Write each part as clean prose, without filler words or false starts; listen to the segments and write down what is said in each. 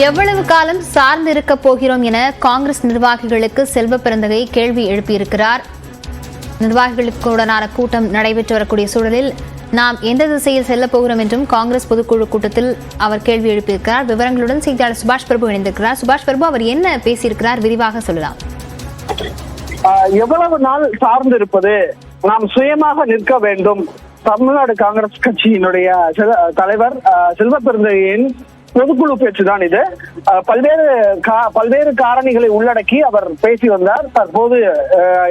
எவ்வளவு காலம் சார்ந்து இருக்க போகிறோம் என காங்கிரஸ் நிர்வாகிகளுக்கு செல்வ பெருந்தகை கேள்வி எழுப்பியிருக்கிறார். நிர்வாகிகளுக்குடனான கூட்டம் நடைபெற்று வரக்கூடிய சூழலில் நாம் எந்த திசையில் செல்ல போகிறோம் என்றும் காங்கிரஸ் பொதுக்குழு கூட்டத்தில் அவர் கேள்வி எழுப்பியிருக்கிறார். விவரங்களுடன் செய்தியாளர் சுபாஷ் பிரபு இணைந்திருக்கிறார். சுபாஷ் பிரபு, அவர் என்ன பேசியிருக்கிறார் விரிவாக சொல்லலாம். எவ்வளவு நாள் சார்ந்திருப்பது, நாம் சுயமாக நிற்க வேண்டும். தமிழ்நாடு காங்கிரஸ் கட்சியினுடைய தலைவர் செல்வ பெருந்தகையின் பொதுக்குழு பேச்சுதான் இது. பல்வேறு காரணிகளை உள்ளடக்கி அவர் பேசி வந்தார். தற்போது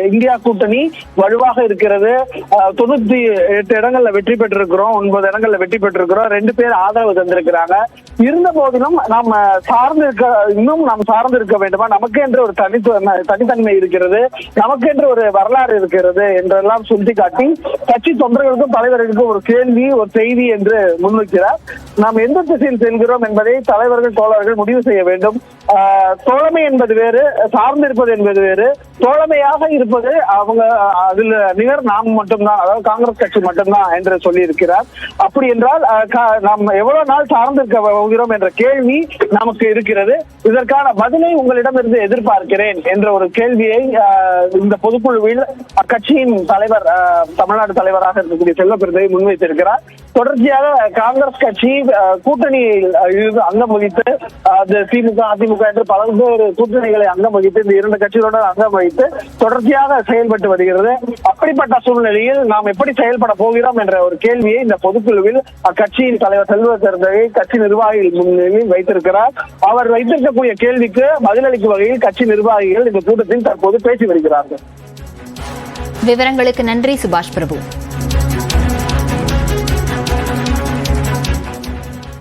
இந்தியா கூட்டணி வலுவாக இருக்கிறது. 98 இடங்கள்ல வெற்றி பெற்றிருக்கிறோம், 9 இடங்கள்ல வெற்றி பெற்றிருக்கிறோம், 2 பேர் ஆதரவு தந்திருக்கிறாங்க. இருந்த போதிலும் நாம் சார்ந்து இருக்க வேண்டுமா, நமக்கு என்று ஒரு தனித்தன்மை இருக்கிறது, நமக்கு என்று ஒரு வரலாறு இருக்கிறது என்றெல்லாம் சுட்டிக்காட்டி கட்சி தொண்டர்களுக்கும் தலைவர்களுக்கும் ஒரு கேள்வி, ஒரு செய்தி என்று முன்வைக்கிறார். நாம் எந்த திசையில் செல்கிறோம் என்பதை தலைவர்கள் தோழர்கள் முடிவு செய்ய வேண்டும். தோழமை என்பது வேறு, சார்ந்து இருப்பது என்பது வேறு. தோழமையாக இருப்பது அவங்க அதுல நிகர் நாம் மட்டும்தான், அதாவது காங்கிரஸ் கட்சி மட்டும்தான் என்று சொல்லி இருக்கிறார். அப்படி என்றால் நாம் எவ்வளவு நாள் சார்ந்திருக்க போகிறோம் என்ற கேள்வி நமக்கு இருக்கிறது. இதற்கான பதிலை உங்களிடமிருந்து எதிர்பார்க்கிறேன் என்ற ஒரு கேள்வியை இந்த பொதுக்குழுவில் அக்கட்சியின் தலைவர், தமிழ்நாடு தலைவராக இருக்கக்கூடிய செல்வ பெருந்தகை முன்வைத்திருக்கிறார். தொடர்ச்சியாக காங்கிரஸ் கட்சி கூட்டணியில் அங்கம் வகித்து, திமுக அதிமுக என்று பல்வேறு கூட்டணிகளை அங்கம் வகித்து, இந்த 2 கட்சிகளுடன் அங்கம் வகித்து தொடர்ச்சியாக செயல்பட்டு வருகிறது. அப்படிப்பட்ட சூழ்நிலையில் நாம் எப்படி செயல்பட போகிறோம் என்ற ஒரு கேள்வியை இந்த பொதுக்குழுவில் அக்கட்சியின் தலைவர் செல்வ பெருந்தகை கட்சி நிர்வாகிகள் முன்னிலையில் வைத்திருக்கிறார். அவர் வைத்திருக்கக்கூடிய கேள்விக்கு பதிலளிக்கும் வகையில் கட்சி நிர்வாகிகள் இந்த கூட்டத்தில் தற்போது பேசி வருகிறார்கள். விவரங்களுக்கு நன்றி சுபாஷ் பிரபு.